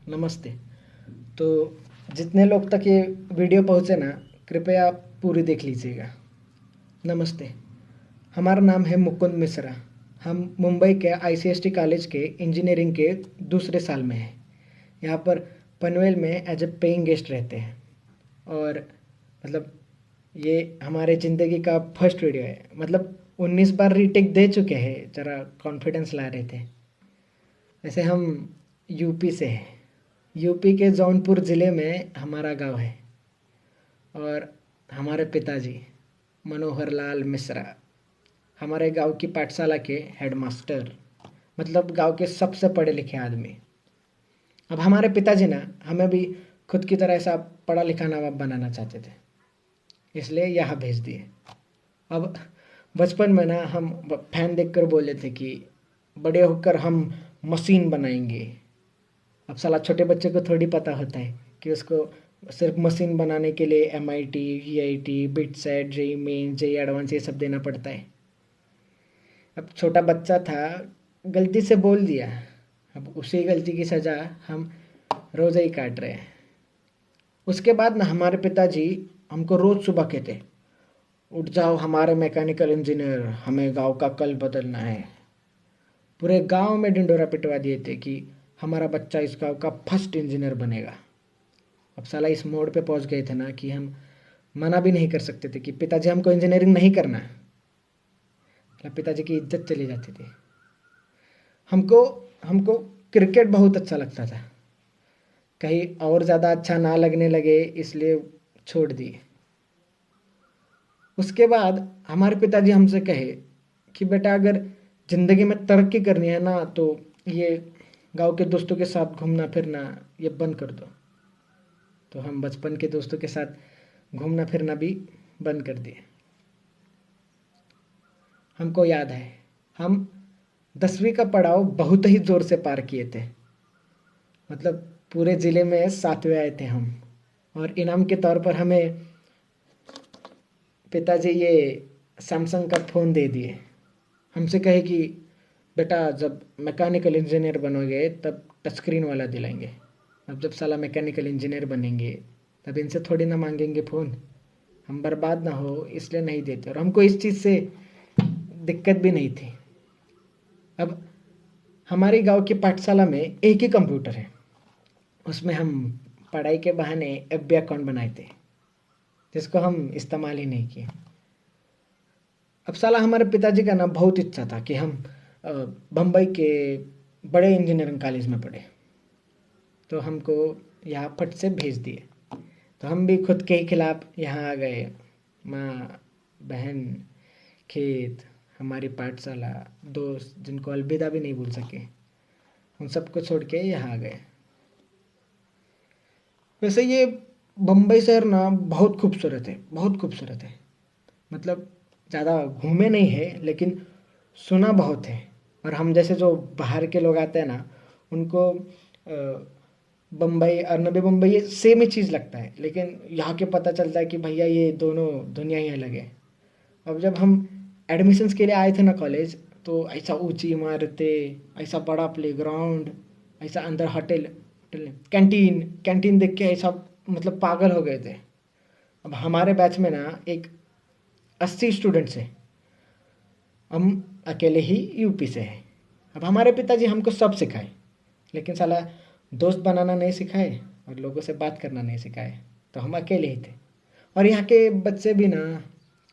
नमस्ते। तो जितने लोग तक ये वीडियो पहुँचे ना, कृपया पूरी देख लीजिएगा। नमस्ते। हमारा नाम है मुकुंद मिश्रा। हम मुंबई के आईसीएसटी कॉलेज के इंजीनियरिंग के दूसरे साल में हैं। यहाँ पर पनवेल में एज ए पेइंग गेस्ट रहते हैं। और मतलब ये हमारे ज़िंदगी का फर्स्ट वीडियो है। मतलब 19 बार रीटेक दे चुके हैं, ज़रा कॉन्फिडेंस ला रहे थे। वैसे हम यूपी से हैं। यूपी के जौनपुर ज़िले में हमारा गांव है। और हमारे पिताजी मनोहर लाल मिश्रा हमारे गांव की पाठशाला के हेडमास्टर, मतलब गांव के सबसे पढ़े लिखे आदमी। अब हमारे पिताजी ना हमें भी खुद की तरह ऐसा पढ़ा लिखा नवाब बनाना चाहते थे, इसलिए यहाँ भेज दिए। अब बचपन में ना हम फैन देखकर बोले थे कि बड़े होकर हम मशीन बनाएंगे। अब साला छोटे बच्चे को थोड़ी पता होता है कि उसको सिर्फ मशीन बनाने के लिए MIT, VIT, BITSAT, JEE main, JEE advance ये सब देना पड़ता है। अब छोटा बच्चा था, गलती से बोल दिया। अब उसी गलती की सज़ा हम रोज़ ही काट रहे हैं। उसके बाद ना हमारे पिताजी हमको रोज़ सुबह कहते, उठ जाओ हमारे मैकेनिकल इंजीनियर, हमें गांव का कल बदलना है। पूरे गांव में ढिंडोरा पिटवा दिए थे कि हमारा बच्चा इस गांव का फर्स्ट इंजीनियर बनेगा। अब साला इस मोड़ पे पहुंच गए थे ना कि हम मना भी नहीं कर सकते थे कि पिताजी हमको इंजीनियरिंग नहीं करना। मतलब पिताजी की इज्जत चली जाती थी। हमको हमको क्रिकेट बहुत अच्छा लगता था। कहीं और ज़्यादा अच्छा ना लगने लगे इसलिए छोड़ दिए। उसके बाद हमारे पिताजी हमसे कहे कि बेटा अगर ज़िंदगी में तरक्की करनी है ना तो ये गांव के दोस्तों के साथ घूमना फिरना ये बंद कर दो। तो हम बचपन के दोस्तों के साथ घूमना फिरना भी बंद कर दिए। हमको याद है हम 10वीं का पड़ाव बहुत ही ज़ोर से पार किए थे। मतलब पूरे ज़िले में 7वें आए थे हम। और इनाम के तौर पर हमें पिताजी ये सैमसंग का फ़ोन दे दिए। हमसे कहे कि बेटा जब मैकेनिकल इंजीनियर बनोगे तब टच स्क्रीन वाला दिलाएंगे। अब जब साला मैकेनिकल इंजीनियर बनेंगे तब इनसे थोड़ी ना मांगेंगे फ़ोन, हम बर्बाद ना हो इसलिए नहीं देते। और हमको इस चीज़ से दिक्कत भी नहीं थी। अब हमारे गांव की पाठशाला में एक ही कंप्यूटर है, उसमें हम पढ़ाई के बहाने FB अकाउंट बनाए थे जिसको हम इस्तेमाल ही नहीं किए। अब साला हमारे पिताजी का ना बहुत इच्छा था कि हम बम्बई के बड़े इंजीनियरिंग कॉलेज में पढ़े। तो हमको यहाँ फट से भेज दिए। तो हम भी खुद के ही खिलाफ यहाँ आ गए। माँ, बहन, खेत, हमारी पाठशाला, दोस्त जिनको अलविदा भी नहीं भूल सके, हम सबको छोड़ के यहाँ आ गए। वैसे ये बम्बई शहर ना बहुत खूबसूरत है, बहुत खूबसूरत है। मतलब ज़्यादा घूमे नहीं है लेकिन सुना बहुत है। और हम जैसे जो बाहर के लोग आते हैं ना उनको बम्बई और नवी मुंबई ये सेम ही चीज़ लगता है, लेकिन यहाँ के पता चलता है कि भैया ये दोनों दुनिया ही अलग है। अब जब हम एडमिशन्स के लिए आए थे ना कॉलेज, तो ऐसा ऊंची इमारतें, ऐसा बड़ा प्लेग्राउंड, ऐसा अंदर होटल होटल कैंटीन कैंटीन देख के ऐसा मतलब पागल हो गए थे। अब हमारे बैच में ना एक 80 स्टूडेंट्स हैं, हम अकेले ही यूपी से हैं। अब हमारे पिताजी हमको सब सिखाए, लेकिन साला दोस्त बनाना नहीं सिखाए और लोगों से बात करना नहीं सिखाए। तो हम अकेले ही थे। और यहाँ के बच्चे भी ना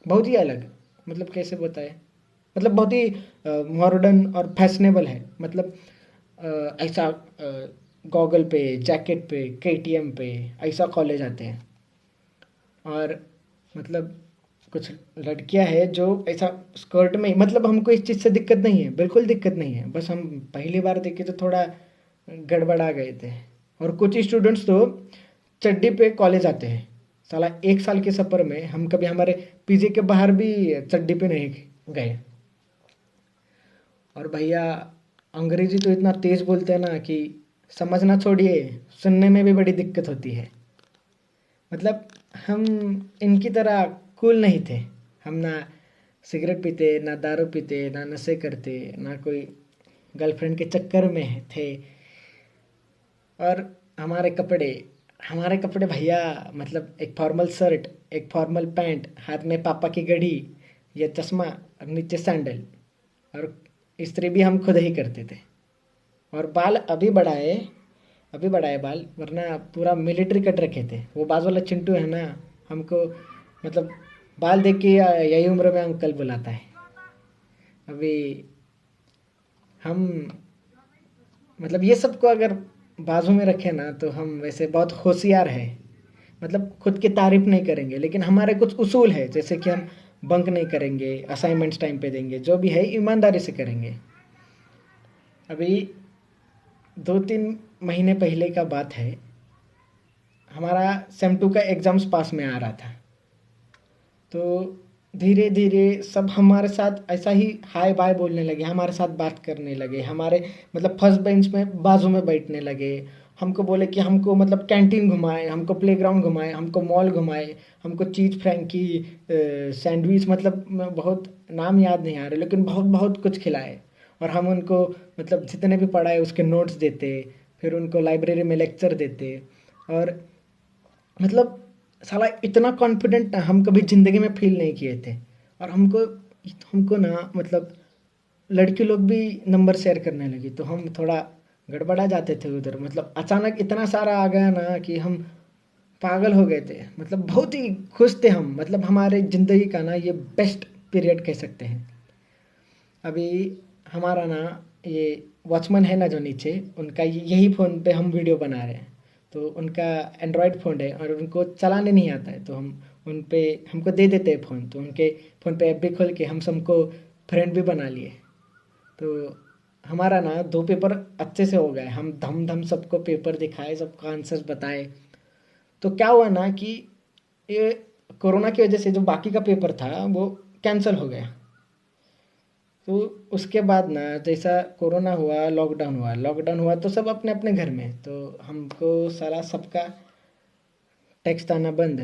बहुत ही अलग, मतलब कैसे बताए, मतलब बहुत ही मॉडर्न और फैशनेबल है। मतलब ऐसा गॉगल पे, जैकेट पे, KTM पे ऐसा कॉलेज आते हैं। और मतलब कुछ लड़कियां हैं जो ऐसा स्कर्ट में, मतलब हमको इस चीज़ से दिक्कत नहीं है, बिल्कुल दिक्कत नहीं है। बस हम पहली बार देखे तो थोड़ा गड़बड़ा गए थे। और कुछ स्टूडेंट्स तो चड्डी पे कॉलेज आते हैं। साला 1 साल के सफ़र में हम कभी हमारे PG के बाहर भी चड्डी पे नहीं गए। और भैया अंग्रेजी तो इतना तेज़ बोलते हैं ना कि समझना छोड़िए, सुनने में भी बड़ी दिक्कत होती है। मतलब हम इनकी तरह कूल नहीं थे। हम ना सिगरेट पीते, ना दारू पीते, ना नशे करते, ना कोई गर्लफ्रेंड के चक्कर में थे। और हमारे कपड़े हमारे कपड़े भैया, मतलब एक फॉर्मल शर्ट, एक फॉर्मल पैंट, हाथ में पापा की घड़ी या चश्मा और नीचे सैंडल। और इस्त्री भी हम खुद ही करते थे। और बाल अभी बढ़ाए बाल, वरना पूरा मिलिट्री कट रखे थे। वो बाजू वाला चिंटू है ना, हमको मतलब बाल देख के यही उम्र में अंकल बुलाता है। अभी हम मतलब ये सबको अगर बाजू में रखे ना, तो हम वैसे बहुत होशियार है। मतलब खुद की तारीफ नहीं करेंगे, लेकिन हमारे कुछ उसूल है, जैसे कि हम बंक नहीं करेंगे, असाइनमेंट्स टाइम पे देंगे, जो भी है ईमानदारी से करेंगे। अभी 2-3 महीने पहले का बात है, हमारा सेम 2 का एग्ज़ाम्स पास में आ रहा था। तो धीरे धीरे सब हमारे साथ ऐसा ही हाय बाय बोलने लगे, हमारे साथ बात करने लगे, हमारे मतलब फर्स्ट बेंच में बाजू में बैठने लगे। हमको बोले कि हमको मतलब कैंटीन घुमाए, हमको प्लेग्राउंड घुमाए, हमको मॉल घुमाए, हमको चीज़ फ्रैंकी, सैंडविच, मतलब बहुत नाम याद नहीं आ रहे, लेकिन बहुत बहुत कुछ खिलाए। और हम उनको मतलब जितने भी पढ़ाए उसके नोट्स देते, फिर उनको लाइब्रेरी में लेक्चर देते। और मतलब साला इतना कॉन्फिडेंट हम कभी ज़िंदगी में फील नहीं किए थे। और हमको हमको ना मतलब लड़की लोग भी नंबर शेयर करने लगी, तो हम थोड़ा गड़बड़ा जाते थे उधर। मतलब अचानक इतना सारा आ गया ना कि हम पागल हो गए थे। मतलब बहुत ही खुश थे हम, मतलब हमारे ज़िंदगी का ना ये बेस्ट पीरियड कह सकते हैं। अभी हमारा ना ये वॉचमैन है ना जो नीचे, उनका यही फ़ोन पे हम वीडियो बना रहे हैं। तो उनका एंड्रॉयड फ़ोन है और उनको चलाने नहीं आता है, तो हम उन पे हमको दे देते हैं फ़ोन। तो उनके फ़ोन पे ऐप भी खोल के हम सबको फ्रेंड भी बना लिए। तो हमारा ना 2 पेपर अच्छे से हो गए, हम धम धम सबको पेपर दिखाए, सबको आंसर्स बताए। तो क्या हुआ ना कि ये कोरोना की वजह से जो बाकी का पेपर था वो कैंसिल हो गया। तो उसके बाद ना जैसा कोरोना हुआ, लॉकडाउन हुआ तो सब अपने अपने घर में। तो हमको सारा सबका टेक्स्ट आना बंद,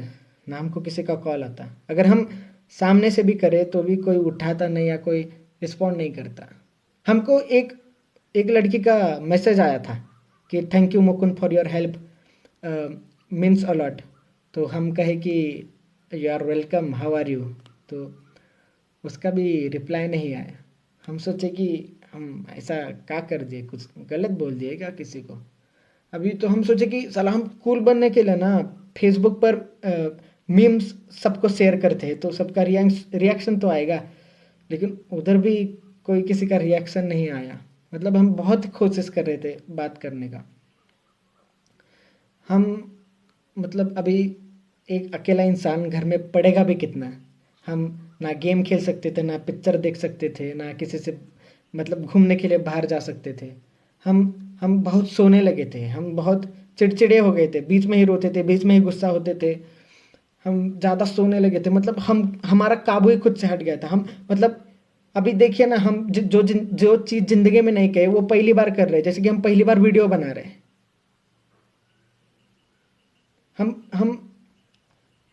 ना हमको किसी का कॉल आता। अगर हम सामने से भी करें तो भी कोई उठाता नहीं या कोई रिस्पॉन्ड नहीं करता। हमको एक एक लड़की का मैसेज आया था कि thank you Mukund for your help, means a lot. तो हम कहे कि you are welcome, how are you. तो उसका भी रिप्लाई नहीं आया। हम सोचे कि हम ऐसा क्या कर दिए, कुछ गलत बोल दिए क्या किसी को। अभी तो हम सोचे कि साला हम कूल बनने के लिए ना फेसबुक पर मीम्स सबको शेयर करते हैं, तो सबका रिएक्शन तो आएगा। लेकिन उधर भी कोई किसी का रिएक्शन नहीं आया। मतलब हम बहुत कोशिश कर रहे थे बात करने का। हम मतलब अभी एक अकेला इंसान घर में पढ़ेगा भी कितना। हम ना गेम खेल सकते थे, ना पिक्चर देख सकते थे, ना किसी से मतलब घूमने के लिए बाहर जा सकते थे। हम बहुत सोने लगे थे, हम बहुत चिड़चिड़े हो गए थे, बीच में ही रोते थे, बीच में ही गुस्सा होते थे। हम ज़्यादा सोने लगे थे, मतलब हम हमारा काबू ही खुद से हट गया था। हम मतलब अभी देखिए ना, हम जो चीज़ ज़िंदगी में नहीं कहे वो पहली बार कर रहे हैं। जैसे कि हम पहली बार वीडियो बना रहे हैं। हम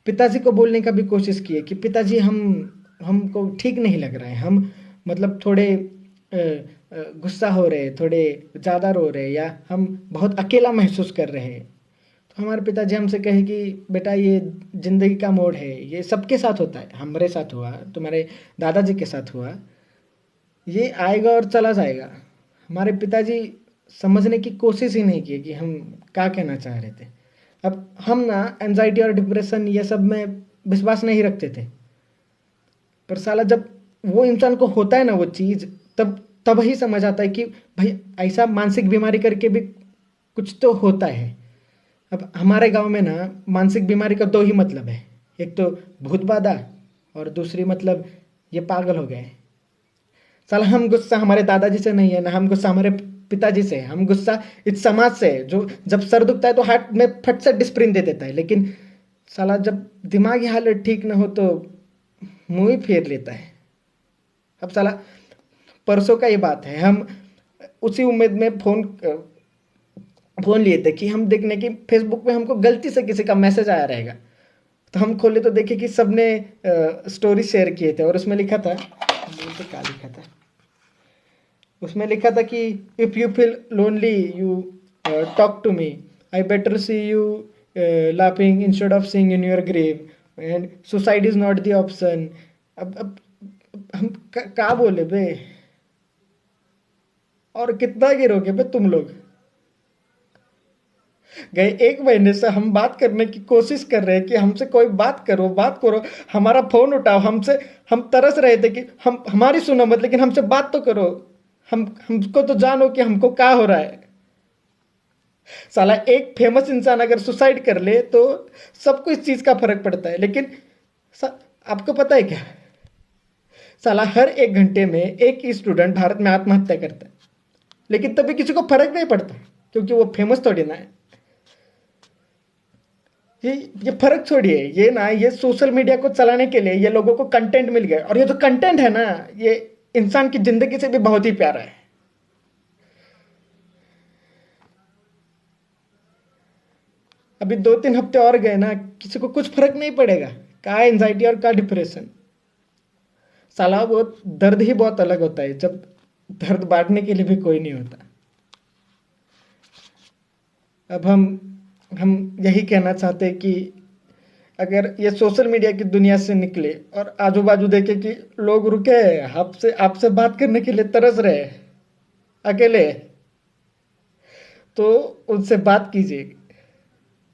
पिताजी को बोलने का भी कोशिश किए कि पिताजी हमको ठीक नहीं लग रहा है। हम मतलब थोड़े गुस्सा हो रहे, थोड़े ज़्यादा रो रहे, या हम बहुत अकेला महसूस कर रहे हैं। तो हमारे पिताजी हमसे कहे कि बेटा ये ज़िंदगी का मोड़ है, ये सबके साथ होता है, हमारे साथ हुआ, तुम्हारे दादाजी के साथ हुआ, ये आएगा और चला जाएगा। हमारे पिताजी समझने की कोशिश ही नहीं की कि हम क्या कहना चाह रहे थे। अब हम ना एंजाइटी और डिप्रेशन ये सब में विश्वास नहीं रखते थे। पर साला जब वो इंसान को होता है ना वो चीज़, तब तब ही समझ आता है कि भाई ऐसा मानसिक बीमारी करके भी कुछ तो होता है। अब हमारे गांव में ना मानसिक बीमारी का 2 ही मतलब है, एक तो भूत बाधा और दूसरी मतलब ये पागल हो गए। साला हम गुस्सा हमारे दादाजी से नहीं है, ना हम गुस्सा हमारे पिताजी से है। हम गुस्सा इस समाज से है, जो जब सर दुखता है तो हाथ में फट से डिस्प्रिन दे देता है, लेकिन साला जब दिमागी हालत ठीक ना हो तो मुंह ही फेर लेता है। अब साला परसों का ये बात है, हम उसी उम्मीद में फ़ोन लिए थे कि हम देखने की फेसबुक पे हमको गलती से किसी का मैसेज आया रहेगा। तो हम खोले तो देखे कि सबने स्टोरी शेयर किए थे, और उसमें लिखा था, तो क्या लिखा था, उसमें लिखा था कि if you feel lonely you talk to me, I better see you laughing instead of seeing in your grave, and suicide is not the option. अब हम क्या बोले बे? और कितना गिरोगे बे तुम लोग? गए 1 महीने से हम बात करने की कोशिश कर रहे हैं कि हमसे कोई बात करो, हमारा फोन उठाओ, हमसे हम तरस रहे थे कि हम हमारी सुनो मत, लेकिन हमसे बात तो करो, हमको तो जानो कि हमको क्या हो रहा है। साला एक फेमस इंसान अगर सुसाइड कर ले तो सबको इस चीज का फर्क पड़ता है, लेकिन आपको पता है क्या, साला हर 1 घंटे में एक स्टूडेंट भारत में आत्महत्या करता है, लेकिन तभी किसी को फर्क नहीं पड़ता क्योंकि वो फेमस थोड़ी ना है। ये फर्क छोड़िए, ये ना ये सोशल मीडिया को चलाने के लिए ये लोगों को कंटेंट मिल गया, और ये जो कंटेंट है ना, ये इंसान की जिंदगी से भी बहुत ही प्यारा है। अभी 2-3 हफ्ते और गए ना, किसी को कुछ फर्क नहीं पड़ेगा, का एंजाइटी और का डिप्रेशन। साला वो दर्द ही बहुत अलग होता है जब दर्द बांटने के लिए भी कोई नहीं होता। अब हम यही कहना चाहते हैं कि अगर ये सोशल मीडिया की दुनिया से निकले और आजू बाजू देखे कि लोग रुके आपसे आपसे बात करने के लिए तरस रहे अकेले, तो उनसे बात कीजिए,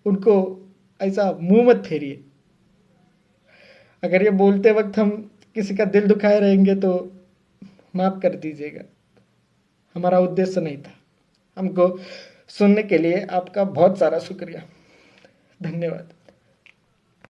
उनको ऐसा मुंह मत फेरिए। अगर ये बोलते वक्त हम किसी का दिल दुखाए रहेंगे तो माफ कर दीजिएगा, हमारा उद्देश्य नहीं था। हमको सुनने के लिए आपका बहुत सारा शुक्रिया, धन्यवाद।